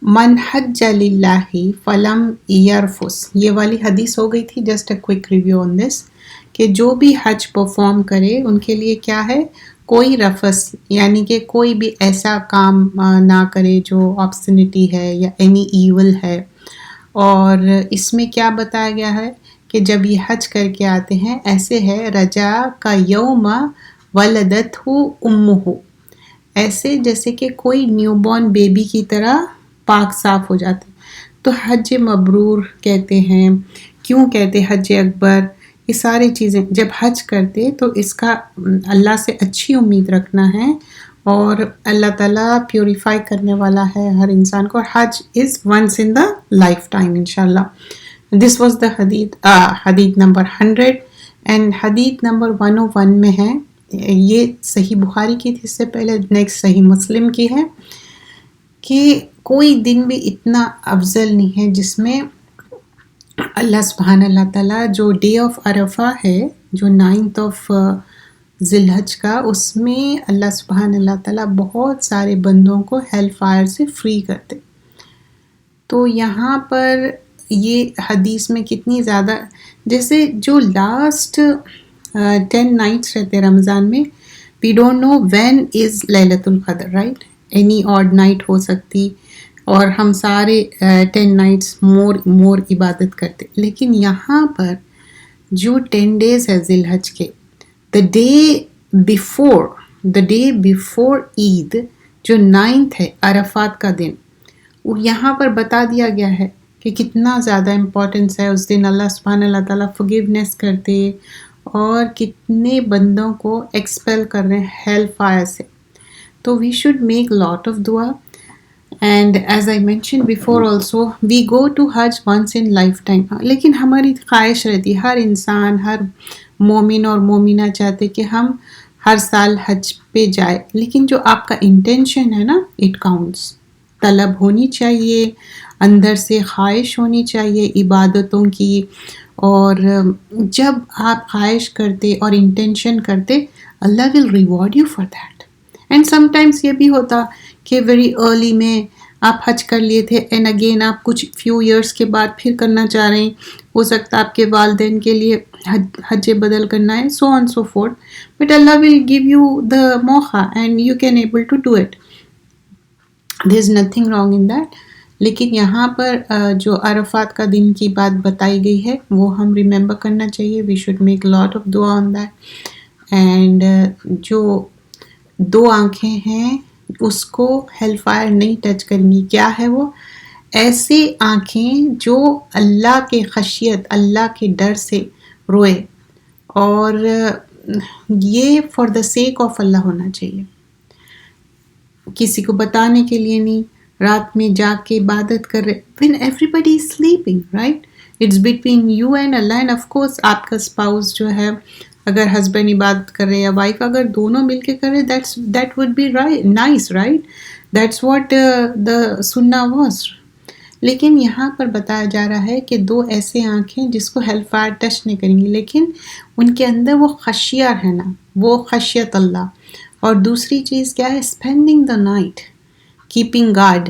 من حج للہ فلم یرفس، یہ والی حدیث ہو گئی تھی. جسٹ اے کوئک ریویو آن دس، کہ جو بھی حج پرفارم کرے ان کے لیے کیا ہے، کوئی رفس یعنی کہ کوئی بھی ایسا کام نہ کرے جو آبسٹینٹی ہے یا اینی ایول ہے. اور اس میں کیا بتایا گیا ہے کہ جب یہ حج کر کے آتے ہیں ایسے ہے رجا کا یوم ولدتہ امہ، ایسے جیسے کہ کوئی نیو بورن بیبی کی طرح پاک صاف ہو جاتے. تو حج مبرور کہتے ہیں. کیوں کہتے حج اکبر؟ یہ ساری چیزیں جب حج کرتے تو اس کا اللہ سے اچھی امید رکھنا ہے، اور اللہ تعالیٰ پیوریفائی کرنے والا ہے ہر انسان کو. Hajj is once in the life انشاءاللہ. دس واز دا حدیث نمبر 100. اینڈ حدیث نمبر 101 میں ہے، یہ صحیح بخاری کی تھی اس سے پہلے، نیکسٹ صحیح مسلم کی ہے، کہ کوئی دن بھی اتنا افضل نہیں ہے جس میں اللہ سبحانہ اللہ تعالیٰ جو ڈے آف عرفہ ہے، جو 9th آف ذی الحج کا، اس میں اللہ سبحانہ اللہ تعالیٰ بہت سارے بندوں کو ہیل فائر سے فری کرتے. تو یہاں پر یہ حدیث میں کتنی زیادہ، جیسے جو لاسٹ 10 نائٹس رہتے رمضان میں، we don't know when is لیلۃ القدر، رائٹ؟ اینی آڈ نائٹ ہو سکتی، اور ہم سارے 10 نائٹس مور عبادت کرتے. لیکن یہاں پر جو 10 days ہے ذی الحج کے، the day before عید جو 9th ہے عرفات کا دن، وہ یہاں پر بتا دیا گیا ہے کہ کتنا زیادہ امپورٹنس ہے اس دن. اللہ سبحانہ اللہ تعالیٰ forgiveness کرتے اور کتنے بندوں کو ایکسپیل کر رہے ہیں ہیل فائر سے. تو we should make lot of dua. And as I mentioned before also, we go to Hajj once in lifetime. لیکن ہماری خواہش رہتی، ہر انسان، ہر مومن اور مومنہ چاہتے کہ ہم ہر سال حج پہ جائے. لیکن جو آپ کا انٹینشن ہے نا، اٹ کاؤنٹس. طلب ہونی چاہیے، اندر سے خواہش ہونی چاہیے عبادتوں کی. اور جب آپ خواہش کرتے اور انٹینشن کرتے، Allah will reward you for that. And sometimes یہ بھی ہوتا کہ ویری ارلی میں آپ حج کر لیے تھے، اینڈ اگین آپ کچھ فیو ایئرس کے بعد پھر کرنا چاہ رہے ہیں. ہو سکتا ہے آپ کے والدین کے لیے حج بدل کرنا ہے، so on so forth. But Allah will give you the موقع and you can able to do it. There is nothing wrong in that. لیکن یہاں پر جو عرفات کا دن کی بات بتائی گئی ہے وہ ہم ریممبر کرنا چاہیے. We should make lot of دعا آن دیٹ. اینڈ جو 2 آنکھیں ہیں اس کو ہیل فائر نہیں ٹچ کریں گی. کیا ہے وہ؟ ایسے آنکھیں جو اللہ کے خشیت، اللہ کے ڈر سے روئے، اور یہ فار دا سیک آف اللہ ہونا چاہیے، کسی کو بتانے کے لیے نہیں. رات میں جا کے عبادت کر رہے when everybody is sleeping, right? It's between you and Allah. And of course آپ کا اسپاؤس جو ہے، اگر ہسبینڈ عبادت کر رہے یا وائف، اگر دونوں مل کے کر رہے، that would be right, nice, right? That's what the sunnah was. لیکن یہاں پر بتایا جا رہا ہے کہ 2 ایسے آنکھیں جس کو ہیل فائر ٹچ نہیں کریں گی، لیکن ان کے اندر وہ خشیہ ہے نا، وہ خشیت اللہ. اور دوسری چیز کیا ہے؟ Spending the night, keeping guard.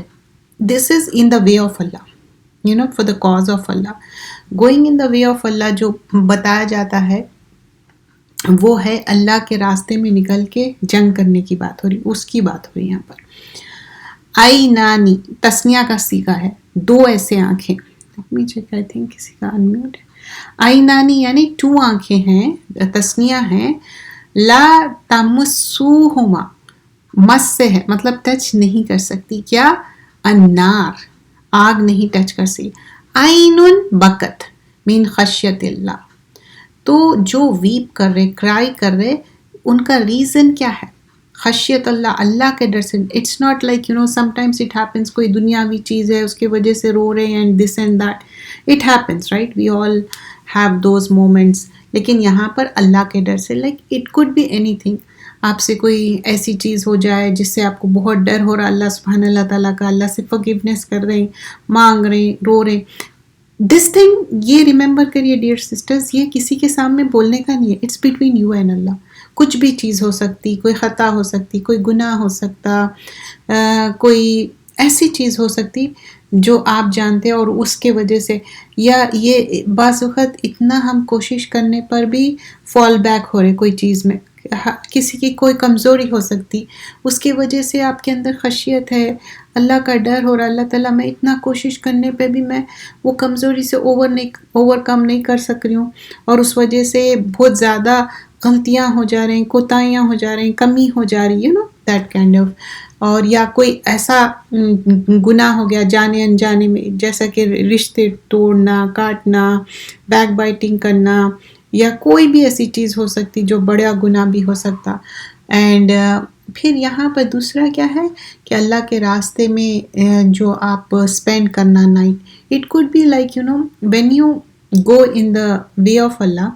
This is in the way of Allah, for the cause of Allah. Going in the way of Allah جو بتایا جاتا ہے وہ ہے اللہ کے راستے میں نکل کے جنگ کرنے کی بات ہو رہی، اس کی بات ہو رہی یہاں پر. عینانی تسنیہ کا صیغہ ہے، 2 ایسے آنکھیں. آئی تھنک کسی کا انمیوٹ ہے. عینانی یعنی 2 آنکھیں ہیں، تسنیہ ہیں. لا تمسوہما، مس سے ہے مطلب ٹچ نہیں کر سکتی. کیا؟ النار، آگ نہیں ٹچ کر سکتی. عین بکت من خشیت اللہ. تو جو ویپ کر رہے، کرائی کر رہے، ان کا ریزن کیا ہے؟ خشیت اللہ، اللہ کے ڈر سے. It's not like sometimes it happens کوئی دنیاوی چیز ہے اس کی وجہ سے رو رہے ہیں and this and that. It happens, right? We all have those moments. لیکن یہاں پر اللہ کے ڈر سے، like it could be anything. آپ سے کوئی ایسی چیز ہو جائے جس سے آپ کو بہت ڈر ہو رہا، اللہ سبحانہ اللہ تعالیٰ کا، اللہ سے forgiveness کر رہے ہیں، مانگ رہے ہیں، رو رہے ہیں. دس تھنگ یہ ریممبر کریے ڈیئر سسٹرز، یہ کسی کے سامنے بولنے کا نہیں ہے. اٹس بٹوین یو اینڈ اللہ. کچھ بھی چیز ہو سکتی، کوئی خطا ہو سکتی، کوئی گناہ ہو سکتا، کوئی ایسی چیز ہو سکتی جو آپ جانتے ہیں اور اس کے وجہ سے، یا یہ بعض وقت اتنا ہم کوشش کرنے پر بھی فال بیک ہو رہے کوئی چیز میں، کسی کی کوئی کمزوری ہو سکتی، اس کی وجہ سے آپ کے اندر خشیت ہے، اللہ کا ڈر ہو رہا، اللہ تعالیٰ میں اتنا کوشش کرنے پہ بھی میں وہ کمزوری سے اوور کم نہیں کر سک رہی ہوں، اور اس وجہ سے بہت زیادہ غلطیاں ہو جا رہی ہیں، کوتاہیاں ہو جا رہی ہیں، کمی ہو جا رہی ہے دیٹ کائنڈ آف، اور یا کوئی ایسا گناہ ہو گیا جانے انجانے میں، جیسا کہ رشتے توڑنا، کاٹنا، بیک بائٹنگ کرنا، یا کوئی بھی ایسی چیز ہو سکتی جو بڑا گناہ بھی ہو سکتا. اینڈ پھر یہاں پر دوسرا کیا ہے کہ اللہ کے راستے میں جو آپ اسپینڈ کرنا night, it could be like when you go in the way of Allah,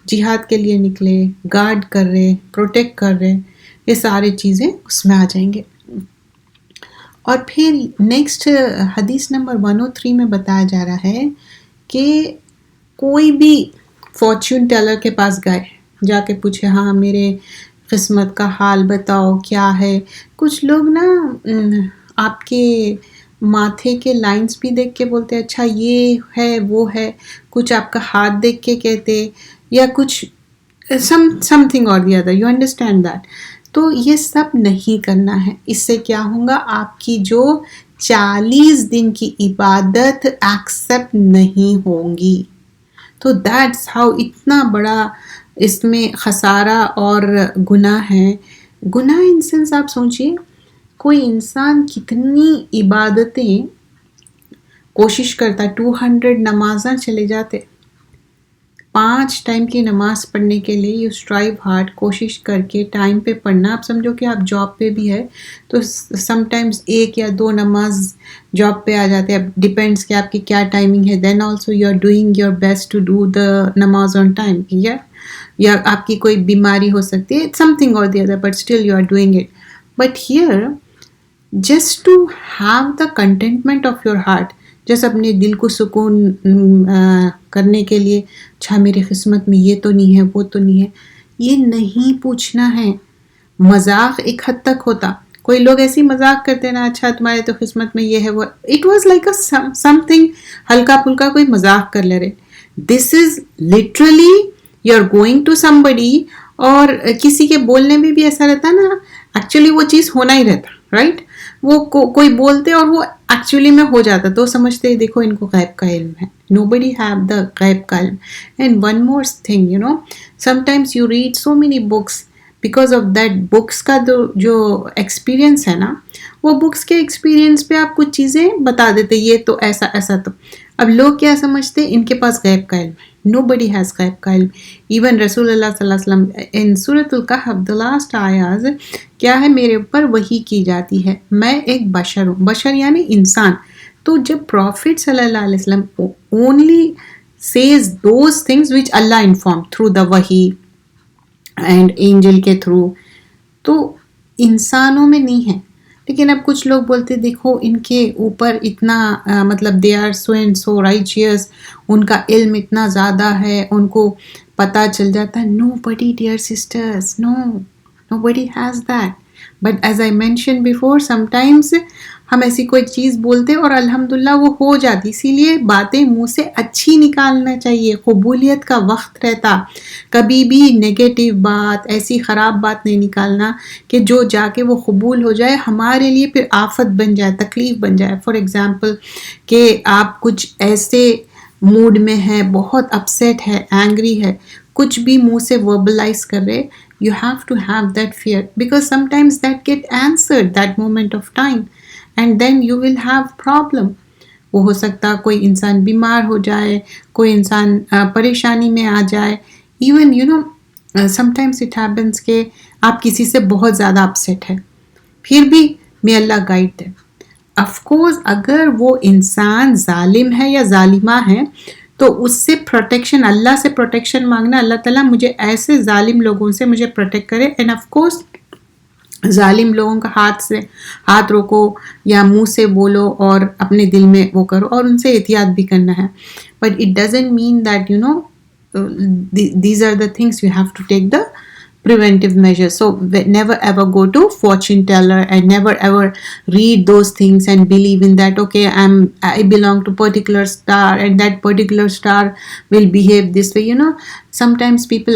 جہاد کے لیے نکلے، گارڈ کر رہے، پروٹیکٹ کر رہے، یہ ساری چیزیں اس میں آ جائیں گے. اور پھر نیکسٹ حدیث نمبر 103 میں بتایا جا رہا ہے کہ کوئی بھی فارچون ٹیلر کے پاس گئے، جا کے پوچھے ہاں میرے قسمت کا حال بتاؤ کیا ہے. کچھ لوگ نا آپ کے ماتھے کے لائنز بھی دیکھ کے بولتے اچھا یہ ہے وہ ہے، کچھ آپ کا ہاتھ دیکھ کے کہتے، یا کچھ سم تھنگ اور the other, you understand that. تو یہ سب نہیں کرنا ہے. اس سے کیا ہوگا، آپ کی جو 40 دن کی عبادت ایکسیپٹ نہیں ہوں گی. تو دیٹس ہاؤ اتنا بڑا اس میں خسارہ اور گناہ ہے. گناہ ان سینس آپ سوچئے، کوئی انسان کتنی عبادتیں کوشش کرتا، 200 نمازاں چلے جاتے، 5 ٹائم کی نماز پڑھنے کے لیے یو اسٹرائیو ہارڈ، کوشش کر کے ٹائم پہ پڑھنا. آپ سمجھو کہ آپ جاب پہ بھی ہے تو سم ٹائمز 1 یا 2 نماز جاب پہ آ جاتے ہیں، ڈیپینڈس کہ آپ کی کیا ٹائمنگ ہے. Then also you are doing your best to do the نماز آن ٹائم، یا آپ کی کوئی بیماری ہو سکتی ہے، سم تھنگ اور the other, but still you are doing it. But here just to have the contentment of your heart, جیسے اپنے دل کو سکون کرنے کے لیے، اچھا میری قسمت میں یہ تو نہیں ہے وہ تو نہیں ہے، یہ نہیں پوچھنا ہے. مذاق ایک حد تک ہوتا، کوئی لوگ ایسی مذاق کرتے نا، اچھا تمہارے تو قسمت میں یہ ہے وہ، it was like something ہلکا پھلکا کوئی مذاق کر لے رہے. This is literally you are going to somebody, اور کسی کے بولنے میں بھی ایسا رہتا نا، ایکچولی وہ چیز ہونا ہی رہتا، رائٹ. وہ کوئی بولتے اور وہ ایکچولی میں ہو جاتا، تو سمجھتے دیکھو ان کو غیب کا علم ہے. Nobody have the غیب کا علم. And one more thing, sometimes you read so many books, because of that books کا جو ایکسپیرینس ہے نا، وہ بکس کے ایکسپیرینس پہ آپ کچھ چیزیں بتا دیتے، یہ تو ایسا ایسا. تو اب لوگ کیا سمجھتے، ان کے پاس غیب کا علم ہے. Nobody has غیب کا علم. ایون رسول اللہ صلی اللہ علیہ وسلم in سورۃ الکہف the last آیاز کیا ہے، میرے اوپر وحی کی جاتی ہے، میں ایک بشر ہوں. بشر یعنی انسان. تو جب پروفٹ صلی اللہ علیہ وسلم only says those things which Allah informed through the wahi and angel کے تھرو، تو انسانوں میں نہیں ہے. لیکن اب کچھ لوگ بولتے دیکھو ان کے اوپر اتنا مطلب they are so and so righteous، ان کا علم اتنا زیادہ ہے، ان کو پتہ چل جاتا ہے. Nobody dear sisters, nobody has that. But as I mentioned before, sometimes ہم ایسی کوئی چیز بولتے اور الحمدللہ وہ ہو جاتی. اسی لیے باتیں منہ سے اچھی نکالنا چاہیے، قبولیت کا وقت رہتا. کبھی بھی نیگیٹو بات، ایسی خراب بات نہیں نکالنا کہ جو جا کے وہ قبول ہو جائے، ہمارے لیے پھر آفت بن جائے، تکلیف بن جائے. فار ایگزامپل کہ آپ کچھ ایسے موڈ میں ہے، بہت اپسیٹ ہے، اینگری ہے، کچھ بھی منہ سے وربلائز کر رہے، you have to have that fear, because sometimes that get answered that moment of time, and then you will have problem. وہ ہو سکتا کوئی انسان بیمار ہو جائے، کوئی انسان پریشانی میں آ جائے. ایون sometimes it happens کہ آپ کسی سے بہت زیادہ اپسیٹ ہے، پھر بھی may Allah guide they. of course اگر وہ انسان ظالم ہے یا ظالمہ ہے تو اس سے پروٹیکشن، اللہ سے پروٹیکشن مانگنا، اللہ تعالیٰ مجھے ایسے ظالم لوگوں سے مجھے پروٹیکٹ کرے. اینڈ آف کورس ظالم لوگوں کا ہاتھ روکو یا منہ سے بولو اور اپنے دل میں وہ کرو، اور ان سے احتیاط بھی کرنا ہے. But it doesn't mean that these are the things you have to take the preventive measures. So never ever go to fortune teller and never ever read those things and believe in that. Okay, I belong to particular star and that particular star will behave this way. Sometimes people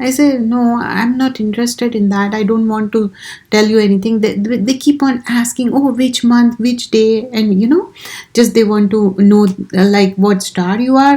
I say no, I'm not interested in that. I don't want to tell you anything. They keep on asking, oh, which month, which day, and just they want to know like what star you are.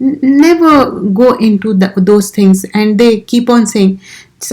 Never go into those things and they keep on saying.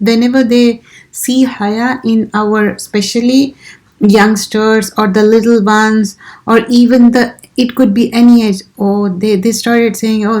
whenever they see haya in our especially youngsters or the little ones or even it could be any age, oh they started saying oh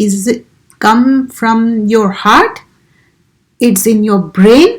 is come from your heart, it's in your brain.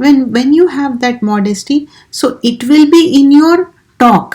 when you have that modesty, so it will be in your talk,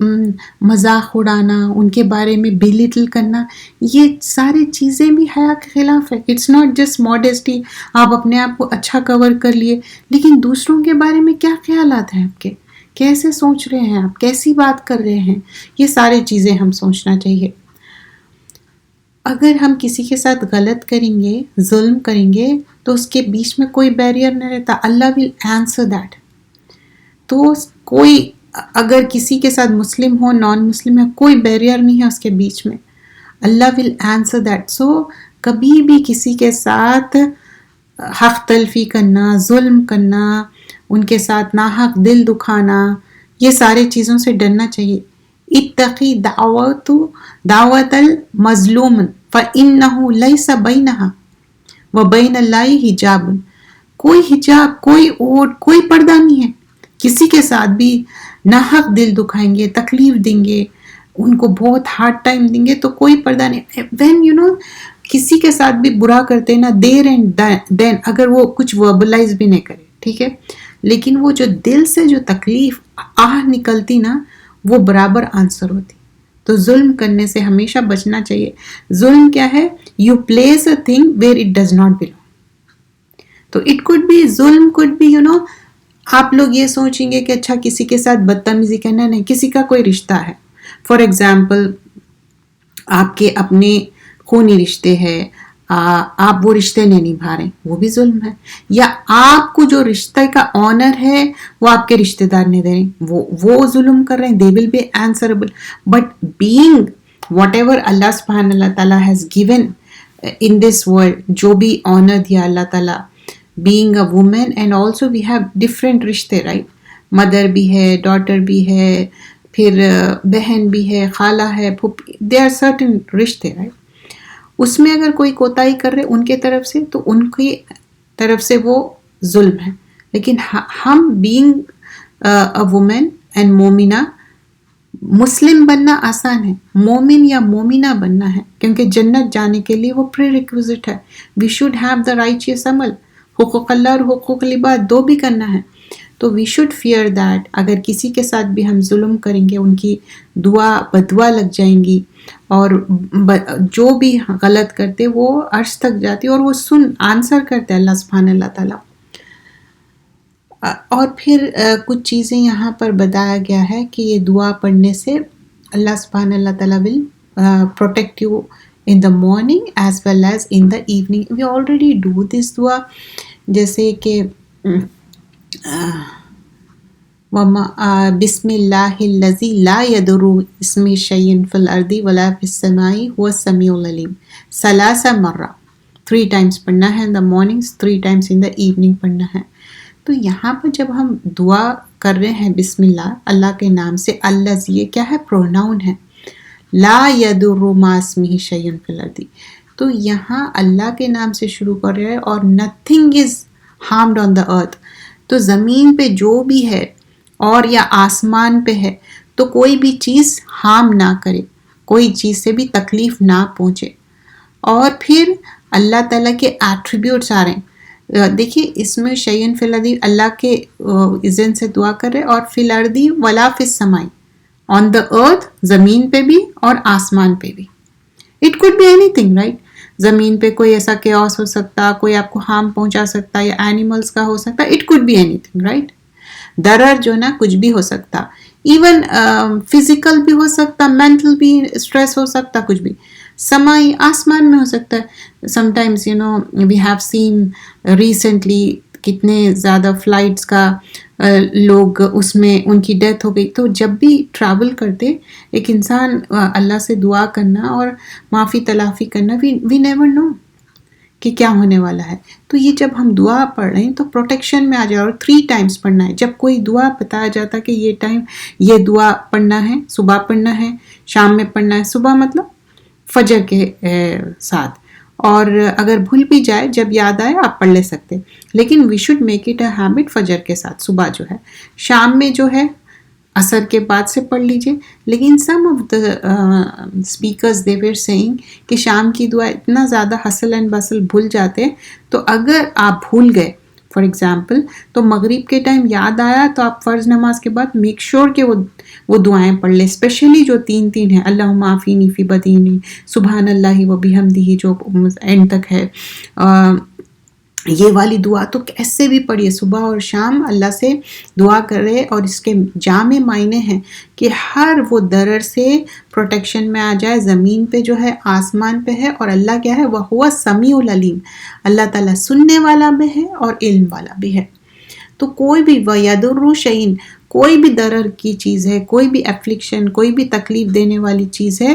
مذاق اڑانا، ان کے بارے میں بیلیٹل کرنا، یہ ساری چیزیں بھی حیا کے خلاف ہے. اٹس ناٹ جسٹ ماڈیسٹی، آپ اپنے آپ کو اچھا کور کر لیے، لیکن دوسروں کے بارے میں کیا خیالات ہیں آپ کے، کیسے سوچ رہے ہیں آپ، کیسی بات کر رہے ہیں، یہ ساری چیزیں ہم سوچنا چاہیے. اگر ہم کسی کے ساتھ غلط کریں گے، ظلم کریں گے، تو اس کے بیچ میں کوئی بیریئر نہیں رہتا. اللہ ول آنسر دیٹ. تو کوئی اگر کسی کے ساتھ مسلم ہو، نان مسلم ہے، کوئی بیریئر نہیں ہے اس کے بیچ میں. اللہ ول آنسر دیٹ. سو کبھی بھی کسی کے ساتھ حق تلفی کرنا، ظلم کرنا، ان کے ساتھ ناحق دل دکھانا، یہ سارے چیزوں سے ڈرنا چاہیے. اتقی دعوت المظلوم فإنه ليس بينها وبين الله حجاب. کوئی حجاب، کوئی اوٹ، کوئی پردہ نہیں ہے. کسی کے ساتھ بھی ناحق دل دکھائیں گے، تکلیف دیں گے، ان کو بہت ہارڈ ٹائم دیں گے تو کوئی پردہ نہیں. وین کسی کے ساتھ بھی برا کرتے نا، دیر اینڈ دین، اگر وہ کچھ وربلائز بھی نہیں کرے، ٹھیک ہے، لیکن وہ جو دل سے جو تکلیف نکلتی نا، وہ برابر آنسر ہوتی. تو ظلم کرنے سے ہمیشہ بچنا چاہیے. ظلم کیا ہے؟ You place a thing where it does not belong. تو اٹ کوڈ بی ظلم، کوڈ بی آپ لوگ یہ سوچیں گے کہ اچھا کسی کے ساتھ بدتمیزی کرنا، نہیں، کسی کا کوئی رشتہ ہے، فار ایگزامپل آپ کے اپنے خونی رشتے ہیں، آپ وہ رشتے نہیں نبھا رہے، وہ بھی ظلم ہے. یا آپ کو جو رشتے کا آنر ہے وہ آپ کے رشتے دار نہیں دے رہے، وہ ظلم کر رہے ہیں. they will be answerable. but being whatever Allah subhanahu wa ta'ala has given in this world، جو بھی آنر دیا اللہ تعالیٰ، being a woman and also we have different رشتے، right؟ مدر بھی ہے، ڈاٹر بھی ہے، پھر بہن بھی ہے، خالہ ہے، there are certain رشتے، right؟ اس میں اگر کوئی کوتاہی کر رہے ان کے طرف سے، تو ان کی طرف سے وہ ظلم ہے. لیکن ہم بینگ اے وومن اینڈ مومنہ، مسلم بننا آسان ہے، مومن یا مومنہ بننا ہے، کیونکہ جنت جانے کے لیے وہ پری ریکوزٹ ہے. وی شوڈ ہیو دا رائچیس عمل، حقوق اللہ اور حقوق العباد دو بھی کرنا ہے. تو وی شوڈ فیئر دیٹ. اگر کسی کے ساتھ بھی ہم ظلم کریں گے، ان کی بدعا لگ جائیں گی، اور جو بھی غلط کرتے وہ عرش تک جاتی، اور وہ آنسر کرتے اللہ سبحانہ اللہ تعالیٰ. اور پھر کچھ چیزیں یہاں پر بتایا گیا ہے کہ یہ دعا پڑھنے سے اللہ سبحانہ اللہ تعالیٰ will protect you in the morning as well as in the evening. We already do this dua, جیسے کہ بسم اللہ الذی لا یضر اسمہ شیء فی الارض ولا فی السماء هو السمیع العلیم، 3 مرہ 3 times پڑھنا ہے in the mornings، 3 times in the evening پڑھنا ہے. تو یہاں پر جب ہم دعا کر رہے ہیں بسم اللہ، اللہ کے نام سے، الذی یہ کیا ہے؟ پروناؤن ہے. لا یضر مع اسمہ شیء فی الارض، تو یہاں اللہ کے نام سے شروع کر رہے ہیں، اور nothing is harmed on the earth. تو زمین پہ جو بھی ہے اور یا آسمان پہ ہے، تو کوئی بھی چیز ہارم نہ کرے، کوئی چیز سے بھی تکلیف نہ پہنچے. اور پھر اللہ تعالیٰ کے ایٹریبیوٹس آ رہے ہیں. دیکھیے اس میں شیئن فی الارض اللہ کے اذن سے دعا کر رہے، اور فی الارض ولا فی السماء، آن دا ارتھ، زمین پہ بھی اور آسمان پہ بھی. It could be anything, right? زمین پہ کوئی ایسا کیوس ہو سکتا، کوئی آپ کو ہارم پہنچا سکتا، یا اینیملس کا ہو سکتا، it could be anything, right? درر جو نا کچھ بھی ہو سکتا، ایون فزیکل بھی ہو سکتا، مینٹل بھی اسٹریس ہو سکتا، کچھ بھی. سمائی آسمان میں ہو سکتا ہے. Sometimes we have seen recently کتنے زیادہ فلائٹس کا لوگ اس میں ان کی ڈیتھ ہو گئی. تو جب بھی ٹریول کرتے ایک انسان اللہ سے دعا کرنا اور معافی تلافی کرنا، وی نیور نو کہ کیا ہونے والا ہے. تو یہ جب ہم دعا پڑھ رہے ہیں تو پروٹیکشن میں آ جائے. اور 3 times پڑھنا ہے. جب کوئی دعا بتایا جاتا کہ یہ ٹائم یہ دعا پڑھنا ہے، صبح پڑھنا ہے، شام میں پڑھنا ہے. صبح مطلب فجر کے ساتھ، اور اگر بھول بھی جائے جب یاد آئے آپ پڑھ لے سکتے، لیکن we should make it a habit فجر کے ساتھ صبح جو ہے. شام میں جو ہے عصر کے بعد سے پڑھ لیجئے. لیکن some of the speakers they were saying کہ شام کی دعا اتنا زیادہ ہسل اینڈ بسل بھول جاتے، تو اگر آپ بھول گئے فار ایگزامپل. تو مغرب کے ٹائم یاد آیا تو آپ فرض نماز کے بعد میک شیور کہ وہ دعائیں پڑھ لیں، اسپیشلی جو 3 ہیں، اللہم عافینی فی بدینی، سبحان اللہ و بحمدہ، جو اینڈ تک ہے. یہ والی دعا تو کیسے بھی پڑھیے، صبح اور شام اللہ سے دعا کرے. اور اس کے جامع معنی ہیں کہ ہر وہ ضرر سے پروٹیکشن میں آ جائے، زمین پہ جو ہے، آسمان پہ ہے. اور اللہ کیا ہے، وَهُوَ السَّمِيعُ الْعَلِيمُ، اللہ تعالیٰ سننے والا بھی ہے اور علم والا بھی ہے. تو کوئی بھی وَيَضُرُّ شَيْءٍ، کوئی بھی ضرر کی چیز ہے، کوئی بھی ایفلکشن، کوئی بھی تکلیف دینے والی چیز ہے،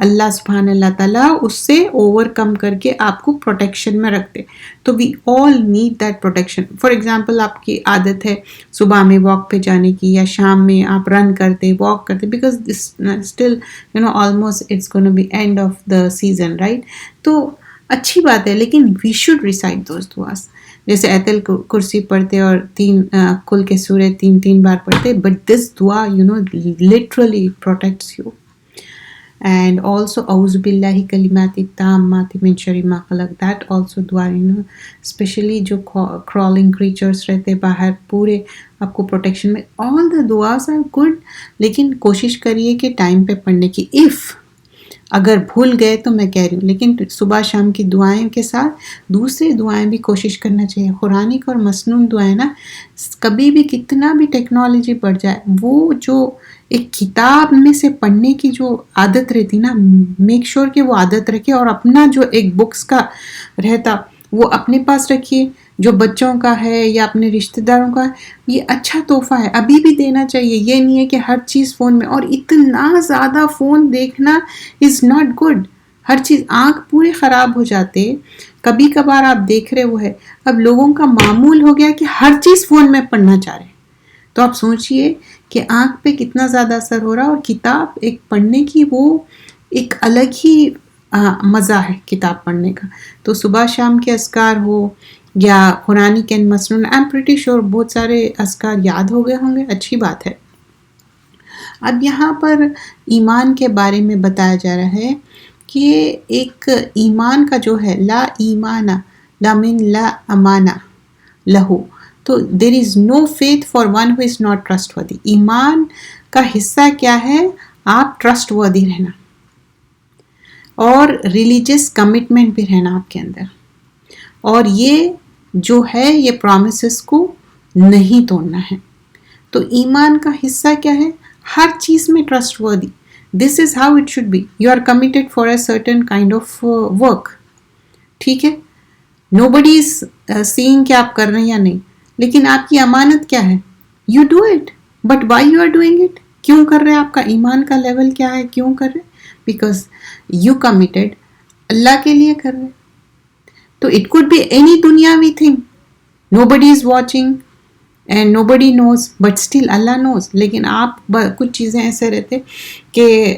اللہ سبحانہ اللہ تعالیٰ اس سے اوور کم کر کے آپ کو پروٹیکشن میں رکھتے. تو we all need that protection. For example آپ کی عادت ہے صبح میں واک پہ جانے کی، یا شام میں آپ رن کرتے، واک کرتے، because still almost it's gonna be end of the season, right. تو اچھی بات ہے، لیکن وی شوڈ ریسائٹ دوز دعاز. جیسے آیت الکرسی پڑھتے اور 3 کل کے سورے 3 بار پڑھتے، بٹ دس دعا literally protects you. And also اعوذ باللہ کلمات التامات من شر ما خلق، that also دعا especially جو crawling creatures رہتے باہر، پورے آپ کو پروٹیکشن میں. all the duas are good، لیکن کوشش کریے کہ ٹائم پہ پڑھنے کی. اگر بھول گئے تو میں کہہ رہی ہوں، لیکن صبح شام کی دعائیں کے ساتھ دوسری دعائیں بھی کوشش کرنا چاہیے. قرآنک اور مسنون دعائیں نا، کبھی بھی کتنا بھی ٹیکنالوجی بڑھ جائے، وہ جو ایک کتاب میں سے پڑھنے کی جو عادت رہتی نا، میک شور کہ وہ عادت رکھے. اور اپنا جو ایک بکس کا رہتا وہ اپنے پاس رکھیے، جو بچوں کا ہے یا اپنے رشتہ داروں کا ہے. یہ اچھا تحفہ ہے، ابھی بھی دینا چاہیے. یہ نہیں ہے کہ ہر چیز فون میں، اور اتنا زیادہ فون دیکھنا از ناٹ گڈ. ہر چیز، آنکھ پورے خراب ہو جاتے. کبھی کبھار آپ دیکھ رہے وہ ہے. اب لوگوں کا معمول ہو گیا کہ ہر چیز فون میں پڑھنا چاہ رہے ہیں. تو آپ سوچئے کہ آنکھ پہ کتنا زیادہ اثر ہو رہا. اور کتاب ایک پڑھنے کی وہ ایک الگ ہی مزہ ہے کتاب پڑھنے کا. تو صبح شام کے اذکار ہو یا قرآنک اینڈ مسنون، آئی ایم پریٹی شیور بہت سارے اذکار یاد ہو گئے ہوں گے، اچھی بات ہے. اب یہاں پر ایمان کے بارے میں بتایا جا رہا ہے کہ ایک ایمان کا جو ہے، لا ایمان لمن لا امانہ لہو. تو there is no faith for one who is not trustworthy. ایمان کا حصہ کیا ہے؟ آپ ٹرسٹ ورتھی رہنا، اور ریلیجس کمٹمنٹ بھی رہنا آپ کے اندر. اور یہ جو ہے، یہ پرومسز کو نہیں توڑنا ہے. تو ایمان کا حصہ کیا ہے؟ ہر چیز میں trustworthy. This is how it should be. You are committed for a certain kind of work. ٹھیک ہے، نو بڈی از سیئنگ کہ آپ کر رہے ہیں یا نہیں، لیکن آپ کی امانت کیا ہے؟ You do it. But why you are doing it? کیوں کر رہے ہیں؟ آپ کا ایمان کا لیول کیا ہے؟ کیوں کر رہے؟ بیکاز یو کمیٹیڈ، اللہ کے لیے کر رہے. تو اٹ کوڈ بی اینی دنیاوی thing. Nobody is watching and nobody knows, but still Allah knows. لیکن آپ کچھ چیزیں ایسے رہتے کہ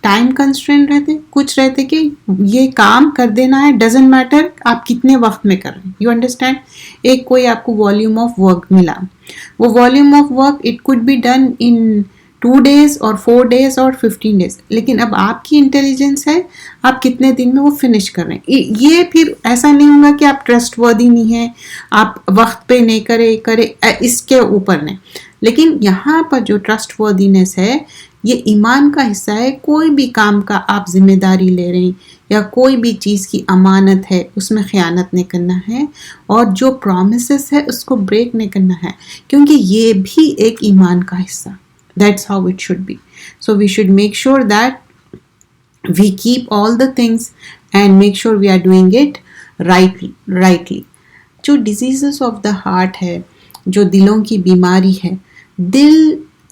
ٹائم کنسٹرینٹ رہتے، کچھ رہتے کہ یہ کام کر دینا ہے، ڈزنٹ میٹر آپ کتنے وقت میں کر رہے ہیں. You understand? ایک کوئی آپ کو والیوم آف ورک ملا، وہ volume of work it could be done in 2 days اور 4 days اور 15 days. لیکن اب آپ کی انٹیلیجنس ہے، آپ کتنے دن میں وہ فنش کر رہے ہیں. یہ پھر ایسا نہیں ہوگا کہ آپ ٹرسٹ ورتھی نہیں ہیں، آپ وقت پہ نہیں کرے اس کے اوپر نہیں. لیکن یہاں پر جو ٹرسٹ ورتھینس ہے، یہ ایمان کا حصہ ہے. کوئی بھی کام کا آپ ذمہ داری لے رہے ہیں یا کوئی بھی چیز کی امانت ہے، اس میں خیانت نہیں کرنا ہے، اور جو پرومسز ہے اس کو بریک نہیں کرنا ہے، کیونکہ یہ بھی ایک ایمان کا حصہ. That's how it should be. So we should make sure that we keep all the things and make sure we are doing it rightly. جو diseases of the heart ہے، جو دلوں کی بیماری ہے، دل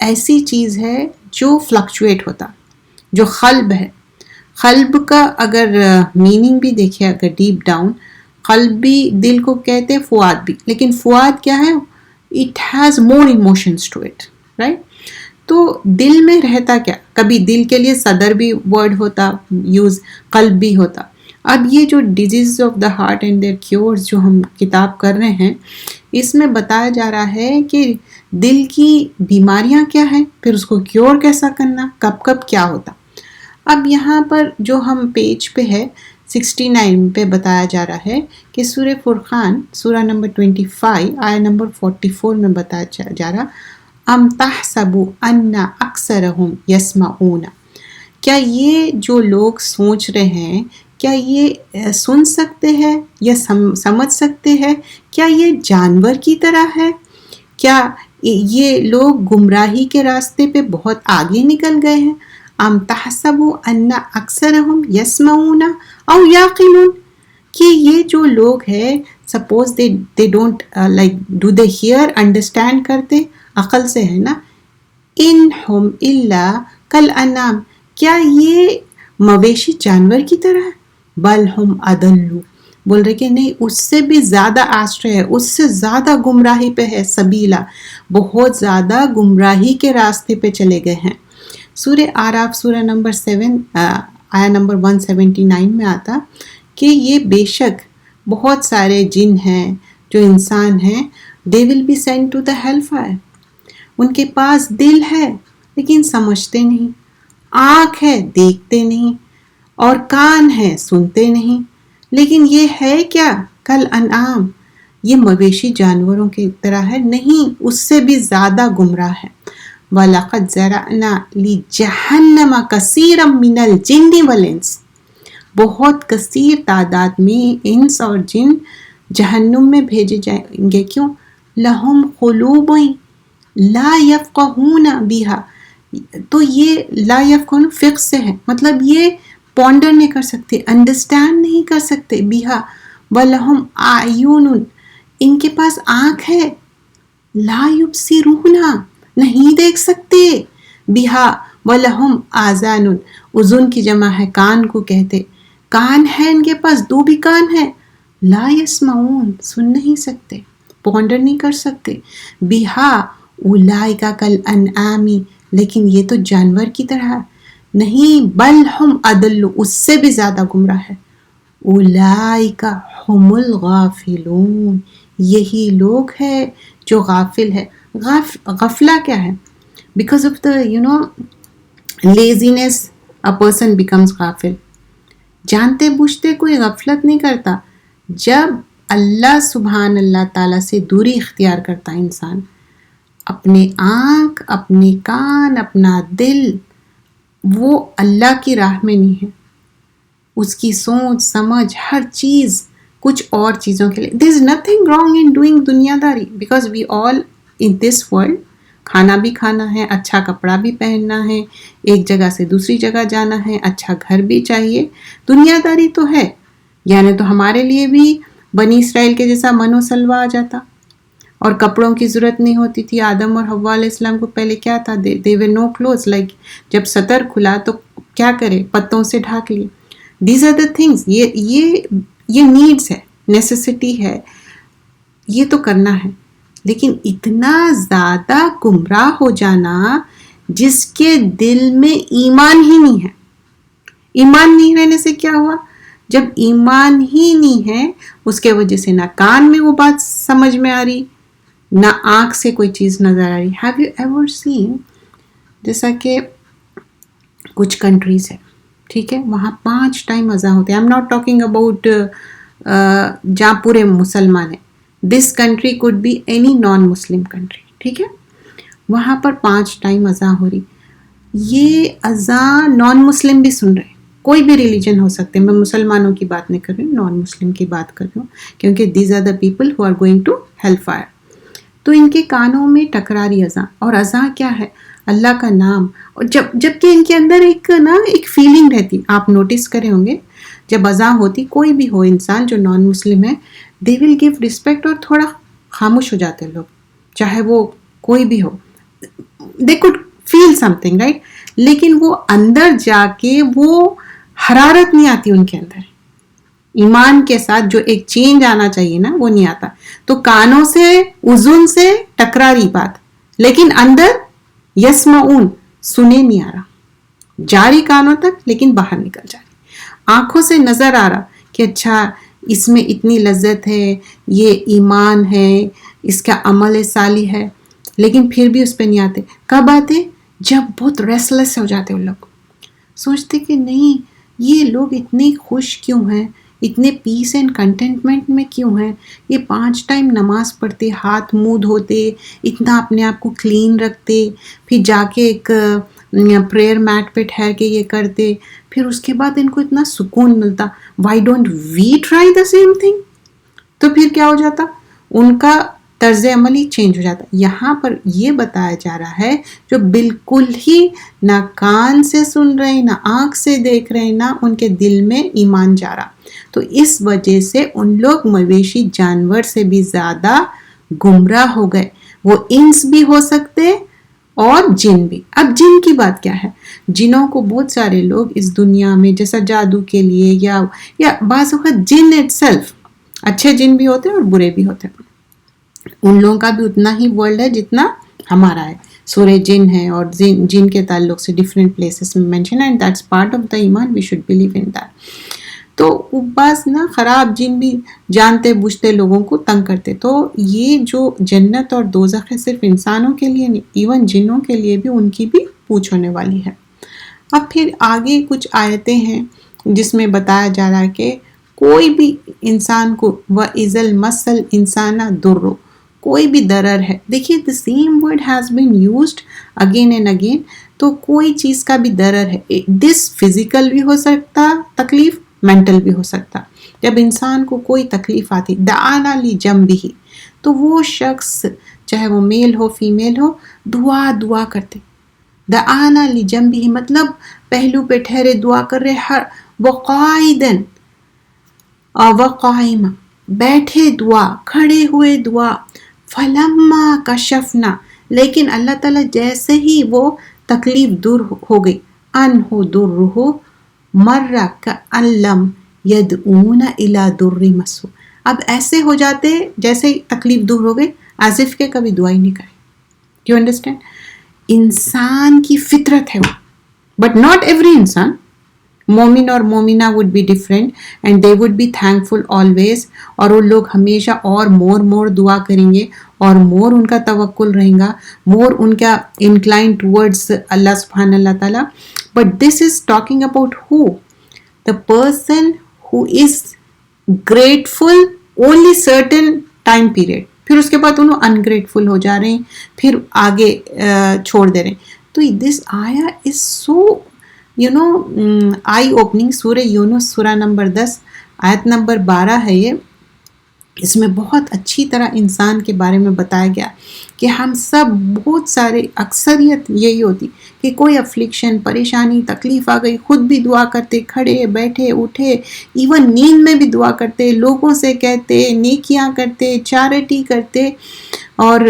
ایسی چیز ہے جو فلکچویٹ ہوتا، جو قلب ہے. قلب کا اگر میننگ بھی دیکھیں، اگر ڈیپ ڈاؤن، قلب بھی دل کو کہتے، فؤاد بھی. لیکن فؤاد کیا ہے؟ it has more emotions to it, right? تو دل میں رہتا کیا؟ کبھی دل کے لیے صدر بھی ورڈ ہوتا یوز، قلب بھی ہوتا. اب یہ جو disease of the heart and their cures جو ہم کتاب کر رہے ہیں، اس میں بتایا جا رہا ہے کہ دل کی بیماریاں کیا ہیں، پھر اس کو کیور کیسا کرنا، کب کیا ہوتا. اب یہاں پر جو ہم پیج پہ ہے، 69 پہ بتایا جا رہا ہے کہ سورہ فرقان سورہ نمبر 25 آیہ نمبر 44 میں بتایا جا رہا ام تحسبوا ان اکثرهم یسمعون، کیا یہ جو لوگ سوچ رہے ہیں کیا یہ سن سکتے ہیں یا سمجھ سکتے ہیں، کیا یہ جانور کی طرح ہے، کیا یہ لوگ گمراہی کے راستے پہ بہت آگے نکل گئے ہیں؟ ام تحسبوا ان اکثرهم یسمعون او یعقلون، کہ یہ جو لوگ ہیں suppose they don't like do they hear understand کرتے، عقل سے ہے نا، انہم الا کالانعام، کیا یہ مویشی جانور کی طرح ہے؟ بل ہم اضل، بول رہے کہ نہیں، اس سے بھی زیادہ آسٹرے ہے، اس سے زیادہ گمراہی پہ ہے، سبیلا، بہت زیادہ گمراہی کے راستے پہ چلے گئے ہیں۔ سورہ آراف سورہ نمبر 7 آیہ نمبر 179 میں آتا کہ یہ بے شک بہت سارے جن ہیں جو انسان ہیں، they will be sent to the hellfire، ان کے پاس دل ہے لیکن سمجھتے نہیں، آنکھ ہے دیکھتے نہیں، اور کان ہے سنتے نہیں، لیکن یہ ہے کیا؟ کل انعام، یہ مویشی جانوروں کی طرح ہے، نہیں، اس سے بھی زیادہ گمراہ ہے۔ وَلَقَدْ زَرَعْنَا لِجَهَنَّمَ كَثِيرًا مِنَ الْجِنِّ وَالْإِنسِ، بہت کثیر تعداد میں انس اور جن جہنم میں بھیجے جائیں گے، کیوں؟ لَهُمْ قُلُوبٌ لا یفقہون بہا، تو یہ لا یفقہون فقہ سے ہے، مطلب یہ پونڈر نہیں کر سکتے، انڈرسٹینڈ نہیں کر سکتے، بہا وَلَهُمْ أَعْیُنٌ، ان کے پاس آنکھ ہے، لا یبصرون، نہیں دیکھ سکتے، بہا وَلَهُمْ آذان، اذن کی جمع ہے کان کو کہتے، کان ہے ان کے پاس، دو بھی کان ہے، لا یسمعون، سن نہیں سکتے، پونڈر نہیں کر سکتے، بہا اولئک کالانعام، لیکن یہ تو جانور کی طرح نہیں، بل ہم اضل، اس سے بھی زیادہ گمراہ ہے، اولئک هم الغافلون، یہی لوگ ہے جو غافل ہے۔ غفلہ کیا ہے؟ Because of the لیزینس a person becomes غافل، جانتے بوجھتے کوئی غفلت نہیں کرتا، جب اللہ سبحان اللہ تعالیٰ سے دوری اختیار کرتا انسان، اپنے آنکھ، اپنے کان، اپنا دل، وہ اللہ کی راہ میں نہیں ہے، اس کی سوچ سمجھ ہر چیز کچھ اور چیزوں کے لیے۔ there is nothing wrong in doing دنیا داری، because we all in this world، کھانا بھی کھانا ہے، اچھا کپڑا بھی پہننا ہے، ایک جگہ سے دوسری جگہ جانا ہے، اچھا گھر بھی چاہیے، دنیا داری تو ہے، یعنی تو ہمارے لیے بھی بنی اسرائیل کے جیسا من و سلوہ آ جاتا، اور کپڑوں کی ضرورت نہیں ہوتی تھی۔ آدم اور حوا علیہ السلام کو پہلے کیا تھا؟ they were no clothes، like جب سطر کھلا تو کیا کرے؟ پتوں سے ڈھانک لیے۔ these are the things، یہ نیڈس ہے، نیسیسٹی ہے، یہ تو کرنا ہے، لیکن اتنا زیادہ گمراہ ہو جانا جس کے دل میں ایمان ہی نہیں ہے۔ ایمان نہیں رہنے سے کیا ہوا؟ جب ایمان ہی نہیں ہے، اس کے وجہ سے نہ کان میں وہ بات سمجھ میں آ رہی، نہ آنکھ سے کوئی چیز نظر آ رہی۔ ہیو یو ایور سین، جیسا کہ کچھ کنٹریز ہے، ٹھیک ہے، وہاں 5 ٹائم اذان ہوتے ہیں۔ I am not talking about جہاں پورے مسلمان ہیں، this country could be any non Muslim country, ٹھیک ہے، وہاں پر 5 ٹائم اذان ہو رہی۔ یہ اذان نان مسلم بھی سن رہے، کوئی بھی ریلیجن ہو سکتے، میں مسلمانوں کی بات نہیں کر رہی ہوں، نان مسلم کی بات کر رہی ہوں، کیونکہ these are the people who are going to hell fire. تو ان کے کانوں میں ٹکراری اذان، اور اذان کیا ہے؟ اللہ کا نام، اور جبکہ ان کے اندر ایک فیلنگ رہتی، آپ نوٹس کرے ہوں گے، جب اذان ہوتی، کوئی بھی ہو انسان جو نان مسلم ہے، دے ول گیو رسپیکٹ، اور تھوڑا خاموش ہو جاتے لوگ، چاہے وہ کوئی بھی ہو، they could feel something, right, لیکن وہ اندر جا کے وہ حرارت نہیں آتی ان کے اندر، ایمان کے ساتھ جو ایک چینج آنا چاہیے نا، وہ نہیں آتا۔ تو کانوں سے، اذن سے ٹکراری بات، لیکن اندر یسمعون، سنے نہیں آ رہا، جاری کانوں تک لیکن باہر نکل جا رہی، آنکھوں سے نظر آ رہا کہ اچھا اس میں اتنی لذت ہے، یہ ایمان ہے، اس کا عمل صالح ہے، لیکن پھر بھی اس پہ نہیں آتے۔ کب آتے؟ جب بہت ریسلس ہو جاتے، ان لوگ سوچتے کہ نہیں، یہ لوگ اتنے خوش کیوں ہیں، اتنے پیس اینڈ کنٹینٹمنٹ میں کیوں ہیں؟ یہ 5 ٹائم نماز پڑھتے، ہاتھ منہ دھوتے، اتنا اپنے آپ کو کلین رکھتے، پھر جا کے ایک پریئر میٹ پہ ٹھہر کے یہ کرتے، پھر اس کے بعد ان کو اتنا سکون ملتا. Why don't we try the same thing? تو پھر کیا ہو جاتا؟ ان کا طرز عمل ہی چینج ہو جاتا. یہاں پر یہ بتایا جا رہا ہے جو بالکل ہی نہ کان سے سن رہے، نہ آنکھ سے دیکھ رہے، نہ ان کے دل میں ایمان جا رہا، تو اس وجہ سے ان لوگ مویشی جانور سے بھی زیادہ گمراہ ہو گئے. وہ انس بھی ہو سکتے اور جن بھی. اب جن کی بات کیا ہے؟ جنوں کو بہت سارے لوگ اس دنیا میں جیسا جادو کے لیے یا بعض اوقات جن اٹ سیلف، اچھے جن بھی ہوتے ہیں اور برے بھی ہوتے ہیں. ان لوگوں کا بھی اتنا ہی ورلڈ ہے جتنا ہمارا ہے. سورہ جن ہے اور جن کے تعلق سے ڈفرینٹ پلیسز میں مینشن ہے، and that's part of the ایمان، we should believe in that. تو بس نا خراب جن بھی جانتے بوجھتے لوگوں کو تنگ کرتے. تو یہ جو جنت اور دوزخ ہے صرف انسانوں کے لیے نہیں، ایون جنوں کے لیے بھی ان کی بھی پوچھ ہونے والی ہے. اب پھر آگے کچھ آیتیں ہیں جس میں بتایا جا رہا ہے کہ کوئی بھی انسان کو وَإِذَا الْمَسَّ الْإِنسَانَ ضُرٌّ، کوئی بھی ضرر ہے. دیکھیے the same word has been used again and again. تو کوئی چیز کا بھی ضرر ہے. دس فزیکل بھی ہو سکتا تکلیف، مینٹل بھی ہو سکتا. جب انسان کو کوئی تکلیف آتی، دعانا لِجَنبِهِ، تو وہ شخص چاہے وہ میل ہو فیمیل ہو دعا کرتے. دعانا لِجَنبِهِ مطلب پہلو پہ ٹھہرے دعا کر رہے، ہر وقائدن وقائما، بیٹھے دعا، کھڑے ہوئے دعا. فلما کشفنا، لیکن اللہ تعالیٰ جیسے ہی وہ تکلیف دور ہو گئی، انہو درہو مرہ کأن لم یدعونا الی در مسو، اب ایسے ہو جاتے جیسے تکلیف دور ہو گئی، ایز اف کہ کبھی دعا ہی نہیں کرے. You understand? انسان کی فطرت ہے وہ، بٹ ناٹ ایوری انسان. مومن اور مومنہ would be different and they would be thankful always، اور وہ لوگ ہمیشہ اور مور دعا کریں گے اور مور ان کا توکل رہیں گا، مور ان کا incline towards اللہ سبحانہ اللہ تعالیٰ. But this is talking about who? The person who is grateful only certain time period، پھر اس کے بعد انہوں ungrateful ہو جا رہے ہیں، پھر آگے چھوڑ دے رہے ہیں. تو this آیا is so آئی اوپننگ. سورہ یونس سورہ نمبر 10 آیت نمبر 12 ہے یہ. اس میں بہت اچھی طرح انسان کے بارے میں بتایا گیا کہ ہم سب بہت سارے، اکثریت یہی ہوتی کہ کوئی افلکشن، پریشانی، تکلیف آ گئی، خود بھی دعا کرتے، کھڑے بیٹھے اٹھے، ایون نیند میں بھی دعا کرتے، لوگوں سے کہتے، نیکیاں کرتے، چیریٹی کرتے، اور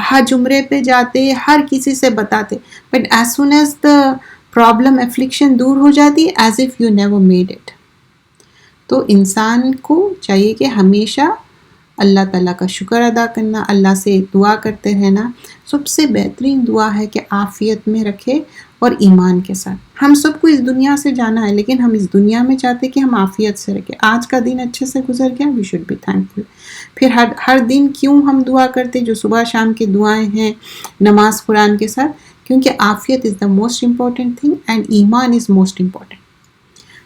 حج عمرے پہ جاتے، ہر کسی سے بتاتے. But as soon as the problem افلکشن دور ہو جاتی، as if you never made it. تو انسان کو چاہیے کہ ہمیشہ اللہ تعالیٰ کا شکر ادا کرنا، اللہ سے دعا کرتے رہنا. سب سے بہترین دعا ہے کہ عافیت میں رکھے اور ایمان کے ساتھ. ہم سب کو اس دنیا سے جانا ہے، لیکن ہم اس دنیا میں چاہتے کہ ہم عافیت سے رکھیں. آج کا دن اچھے سے گزر گیا، وی شوڈ بی تھینکفل. پھر ہر دن کیوں ہم دعا کرتے، جو صبح شام کی دعائیں ہیں نماز قرآن کے ساتھ، کیونکہ عافیت is the most important thing and ایمان از موسٹ امپورٹنٹ.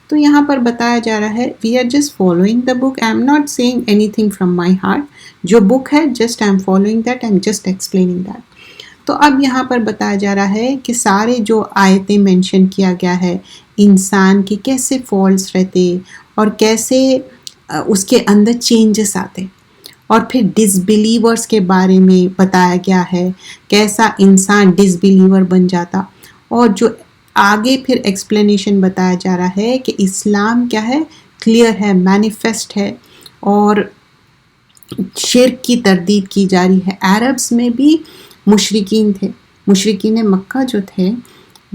تو یہاں پر بتایا جا رہا ہے we are just following the book. I am not saying anything from my heart. جو بک ہے just I am following that, I am just explaining that. تو اب یہاں پر بتایا جا رہا ہے کہ سارے جو آیتیں مینشن کیا گیا ہے، انسان کی کیسے فالٹس رہتے اور کیسے اس کے اندر چینجز آتے، اور پھر ڈس بلیورس کے بارے میں بتایا گیا ہے کیسا انسان ڈس بلیور بن جاتا. اور جو آگے پھر ایکسپلینیشن بتایا جا رہا ہے کہ اسلام کیا ہے، کلیئر ہے، مینیفیسٹ ہے، اور شرک کی تردید کی جا رہی ہے. عربس میں بھی مشرکین تھے، مشرکین مکہ جو تھے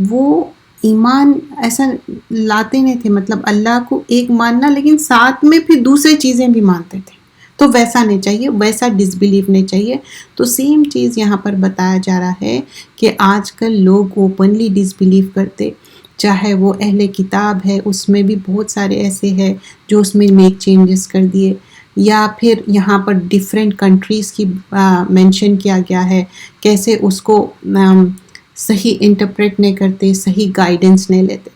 وہ ایمان ایسا لاتے نہیں تھے، مطلب اللہ کو ایک ماننا لیکن ساتھ میں پھر دوسرے چیزیں بھی مانتے تھے. تو ویسا نہیں چاہیے، ویسا ڈس بلیو نہیں چاہیے. تو سیم چیز یہاں پر بتایا جا رہا ہے کہ آج کل لوگ اوپنلی ڈس بلیو کرتے، چاہے وہ اہل کتاب ہے، اس میں بھی بہت سارے ایسے ہیں جو اس میں میک چینجز کر دیے، یا پھر یہاں پر ڈیفرنٹ کنٹریز کی مینشن کیا گیا ہے، کیسے اس کو صحیح انٹرپریٹ نہیں کرتے، صحیح گائیڈنس نہیں لیتے.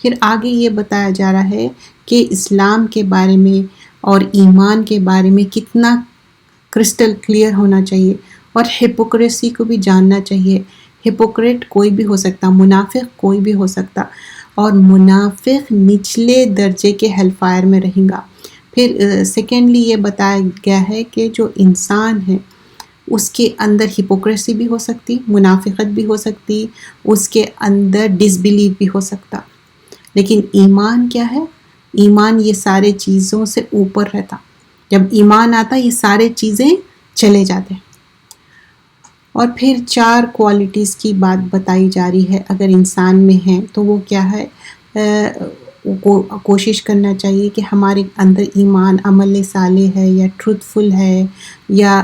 پھر آگے یہ بتایا جا رہا ہے کہ اسلام کے بارے میں اور ایمان کے بارے میں کتنا کرسٹل کلیئر ہونا چاہیے، اور ہپوکریسی کو بھی جاننا چاہیے. ہپوکریٹ کوئی بھی ہو سکتا، منافق کوئی بھی ہو سکتا، اور منافق نچلے درجے کے ہیل فائر میں رہیں گا. پھر سیکنڈلی یہ بتایا گیا ہے کہ جو انسان ہے اس کے اندر ہپوکریسی بھی ہو سکتی، منافقت بھی ہو سکتی، اس کے اندر ڈس بلیف بھی ہو سکتا. لیکن ایمان کیا ہے؟ ایمان یہ سارے چیزوں سے اوپر رہتا. جب ایمان آتا یہ سارے چیزیں چلے جاتے. اور پھر 4 کوالٹیز کی بات بتائی جا رہی ہے اگر انسان میں ہیں تو وہ کیا ہے. کوشش کرنا چاہیے کہ ہمارے اندر ایمان عمل صالح ہے، یا ٹروتھ فل ہے، یا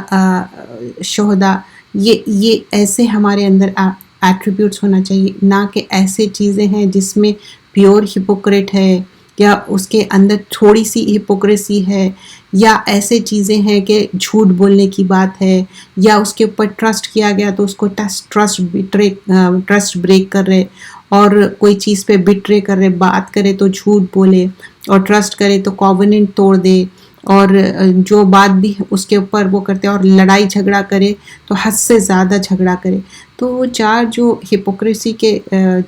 شہداء، یہ ایسے ہمارے اندر ایٹریبیوٹس ہونا چاہیے، نہ کہ ایسے چیزیں ہیں جس میں پیور ہپوکریٹ ہے، یا اس کے اندر تھوڑی سی ہپوکریسی ہے، یا ایسے چیزیں ہیں کہ جھوٹ بولنے کی بات ہے، یا اس کے اوپر ٹرسٹ کیا گیا تو اس کو ٹرسٹ بریک کر رہے، اور کوئی چیز پہ بٹرے کر رہے، بات کرے تو جھوٹ بولے، اور ٹرسٹ کرے تو کووننٹ توڑ دے، اور جو بات بھی اس کے اوپر وہ کرتے، اور لڑائی جھگڑا کرے تو حد سے زیادہ جھگڑا کرے. تو وہ 4 جو ہپوکریسی کے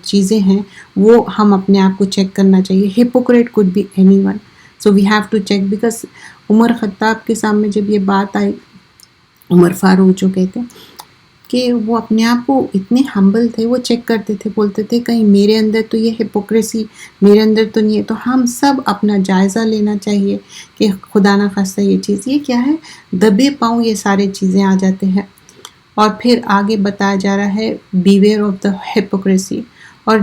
چیزیں ہیں وہ ہم اپنے آپ کو چیک کرنا چاہیے. Hypocrite could be anyone, so we have to check. Because Umar Khattab کے سامنے جب یہ بات آئی، عمر فاروق جو کہتے ہیں کہ وہ اپنے آپ کو اتنے ہمبل تھے، وہ چیک کرتے تھے، بولتے تھے کہیں میرے اندر تو یہ ہپوکریسی میرے اندر تو نہیں ہے. تو ہم سب اپنا جائزہ لینا چاہیے کہ خدا نہ خواستہ یہ چیز، یہ کیا ہے، دبے پاؤں یہ سارے چیزیں آ جاتے ہیں. اور پھر آگے بتایا جا رہا ہے بیویئر آف دا ہپوکریسی. اور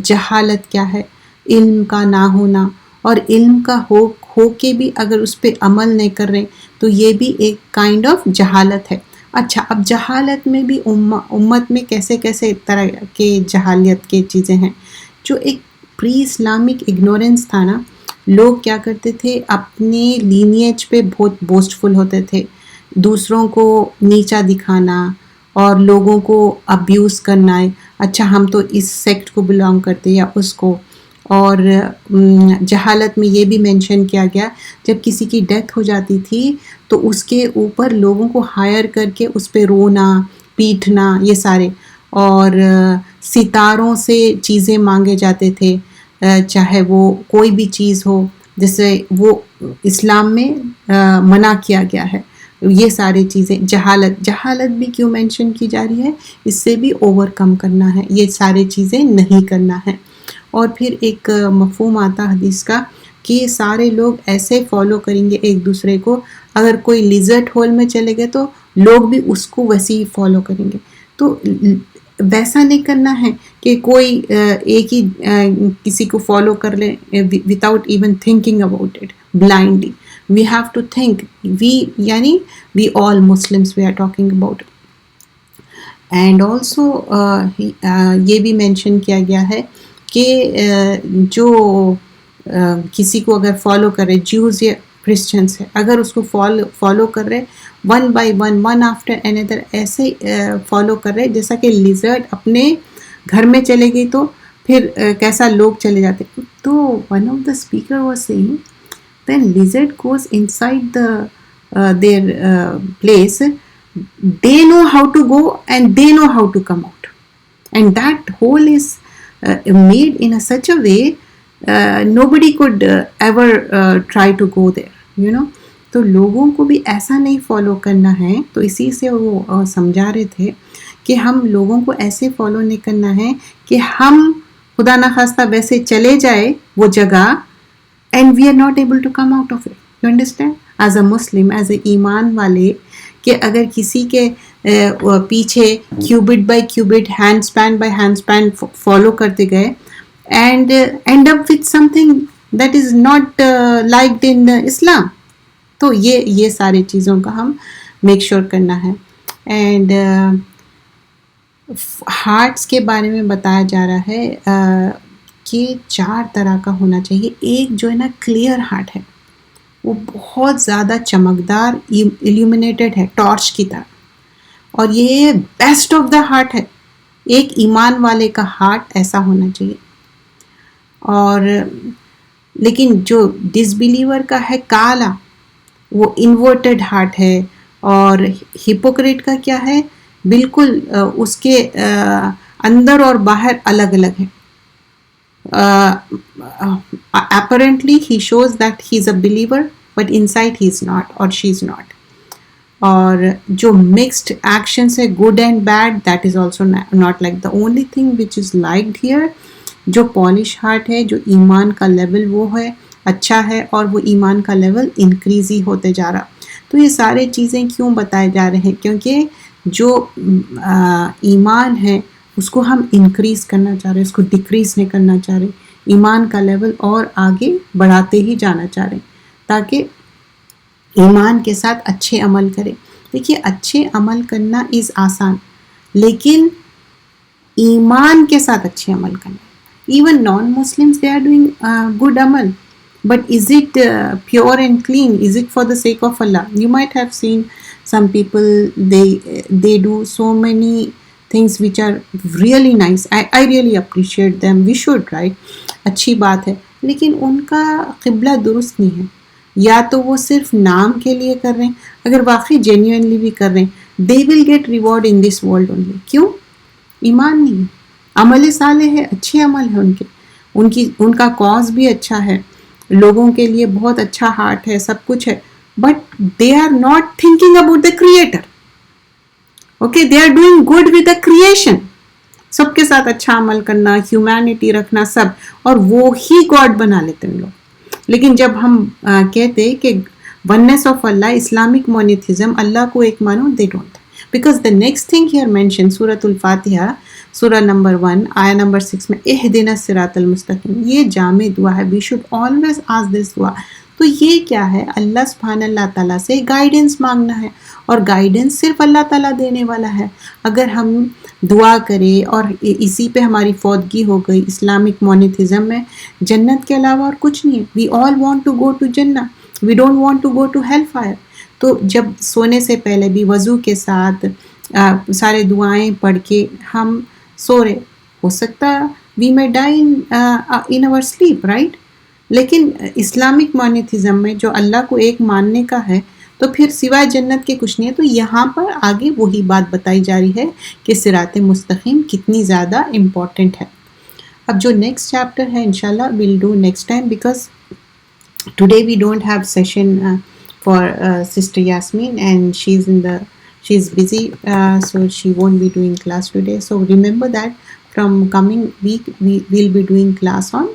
جہالت کیا ہے؟ علم کا نہ ہونا، اور علم کا ہو کے بھی اگر اس پہ عمل نہیں کر رہے تو یہ بھی ایک کائنڈ آف جہالت ہے. اچھا، اب جہالت میں بھی امت میں کیسے کیسے طرح کے جہالت کے چیزیں ہیں. جو ایک پری اسلامک اگنورنس تھا نا، لوگ کیا کرتے تھے، اپنے لینیج پہ بہت بوسٹفل ہوتے تھے، دوسروں کو نیچا دکھانا اور لوگوں کو ابیوز کرنا ہے. اچھا ہم تو اس سیکٹ کو بلانگ کرتے یا اس کو. اور جہالت میں یہ بھی مینشن کیا گیا، جب کسی کی ڈیتھ ہو جاتی تھی تو اس کے اوپر لوگوں کو ہائر کر کے اس پہ رونا پیٹنا یہ سارے، اور ستاروں سے چیزیں مانگے جاتے تھے، چاہے وہ کوئی بھی چیز ہو، جیسے وہ اسلام میں منع کیا گیا ہے. یہ ساری چیزیں جہالت بھی کیوں مینشن کی جا رہی ہے، اس سے بھی اوور کم کرنا ہے، یہ سارے چیزیں نہیں کرنا ہے. اور پھر ایک مفہوم آتا حدیث کا کہ سارے لوگ ایسے فالو کریں گے ایک دوسرے کو، اگر کوئی لیزرٹ ہول میں چلے گئے تو لوگ بھی اس کو ویسے ہی فالو کریں گے. تو ویسا نہیں کرنا ہے کہ کوئی ایک ہی کسی کو فالو کر لے without even thinking about it blindly. We have to think. We all Muslims we are talking about. And also یہ بھی مینشن کیا گیا ہے کہ جو کسی کو اگر فالو کرے، جیوز یا کرسچنس ہے، اگر اس کو فالو کر رہے ون بائی ون آفٹر اندر، ایسے فالو کر رہے جیسا کہ لیزرڈ اپنے گھر میں چلے گئی تو پھر کیسا لوگ چلے جاتے. تو one of the speaker was saying then lizard goes inside the their place. They know how to go and they know how to come out, and that hole is made in such a way nobody could ever try to go there. تو لوگوں کو بھی ایسا نہیں follow کرنا ہے. تو اسی سے وہ سمجھا رہے تھے کہ ہم لوگوں کو ایسے فالو نہیں کرنا ہے کہ ہم خدا نخواستہ ویسے چلے جائے وہ جگہ and we are not able to come out of it. You understand? As a Muslim, as a ایمان والے، کہ اگر کسی کے پیچھے cubit by cubit, hand span by hand span follow کرتے گئے and end up with something that is not liked in Islam. تو یہ ساری چیزوں کا ہم میک شور کرنا ہے. اینڈ ہارٹس کے بارے میں بتایا جا رہا ہے کہ 4 طرح کا ہونا چاہیے. ایک جو ہے نا کلیئر ہارٹ ہے، وہ بہت زیادہ چمکدار ایلومینیٹڈ ہے ٹارچ کی طرح، اور یہ بیسٹ آف دا ہارٹ ہے. ایک ایمان والے کا ہارٹ ایسا ہونا چاہیے. اور لیکن جو ڈس بلیور کا ہے کالا وہ انورٹڈ ہارٹ ہے، اور ہپوکریٹ کا کیا ہے بالکل اس کے اندر اور باہر الگ الگ ہے. apparently he shows that he is a believer but inside he is not or she is not. اور جو mixed actions ہے good and bad that is also not like. the only thing which is liked here جو polish heart ہے، جو ایمان کا level وہ ہے اچھا ہے، اور وہ ایمان کا لیول انکریز ہی ہوتے جا رہا. تو یہ سارے چیزیں کیوں بتائے جا رہے ہیں؟ کیونکہ جو ایمان ہے اس کو ہم انکریز کرنا چاہ رہے ہیں، اس کو ڈیکریز نہیں کرنا چاہ رہے، ایمان کا لیول اور آگے بڑھاتے ہی جانا چاہ رہے ہیں تاکہ ایمان کے ساتھ اچھے عمل کریں. دیکھیے اچھے عمل کرنا از آسان، لیکن ایمان کے ساتھ اچھے عمل کرنا. Even non Muslims they are doing good عمل، but is it pure and clean? Is it for the sake of Allah? You might have seen some people, they do so many things which are really nice. I really appreciate them. We should, right? اچھی بات ہے، لیکن ان کا قبلہ درست نہیں ہے، یا تو وہ صرف نام کے لیے کر رہے ہیں. اگر واقعی جینوئنلی بھی کر رہے ہیں they will get reward in this world only. کیوں؟ ایمان نہیں ہے، عمل صالح ہے، اچھے عمل ہے ان کا کاز بھی اچھا ہے، لوگوں کے لیے بہت اچھا ہارٹ ہے، سب کچھ ہے، but they are not thinking about the creator. Okay, they are doing good with the creation, سب کے ساتھ اچھا عمل کرنا، ہیومینٹی رکھنا سب، اور وہ ہی گاڈ بنا لیتے ہیں لوگ. لیکن جب ہم کہتے کہ وننس آف اللہ، اسلامک مونیتھزم، اللہ کو ایک مانو، they don't. Because the next thing here mention سورۃ الفاتحہ، سورہ نمبر 1 آیا نمبر 6 میں اہدنا الصراط المستقیم، یہ جامع دعا ہے. We should always ask this دعا. تو یہ کیا ہے؟ اللہ سبحانہ اللہ تعالیٰ سے گائیڈنس مانگنا ہے، اور گائیڈنس صرف اللہ تعالیٰ دینے والا ہے. اگر ہم دعا کریں اور اسی پہ ہماری فوتگی ہو گئی، اسلامک مونیتھزم میں جنت کے علاوہ اور کچھ نہیں ہے. We all want to go to جنہ، we don't want to go to hell fire. تو جب سونے سے پہلے بھی وضو کے ساتھ سارے دعائیں پڑھ کے ہم سو رہے، ہو سکتا وی میں ڈائی ان آور سلیپ، رائٹ. لیکن اسلامک مونیتھزم میں جو اللہ کو ایک ماننے کا ہے، تو پھر سوائے جنت کے کچھ نہیں ہے. تو یہاں پر آگے وہی بات بتائی جا رہی ہے کہ صراط مستقیم کتنی زیادہ امپورٹنٹ ہے. اب جو نیکسٹ چیپٹر ہے انشاءاللہ we'll do next time, because today we don't have session for Sister Yasmin, and she's busy, so she won't be doing class today. So remember that from coming week we will be doing class on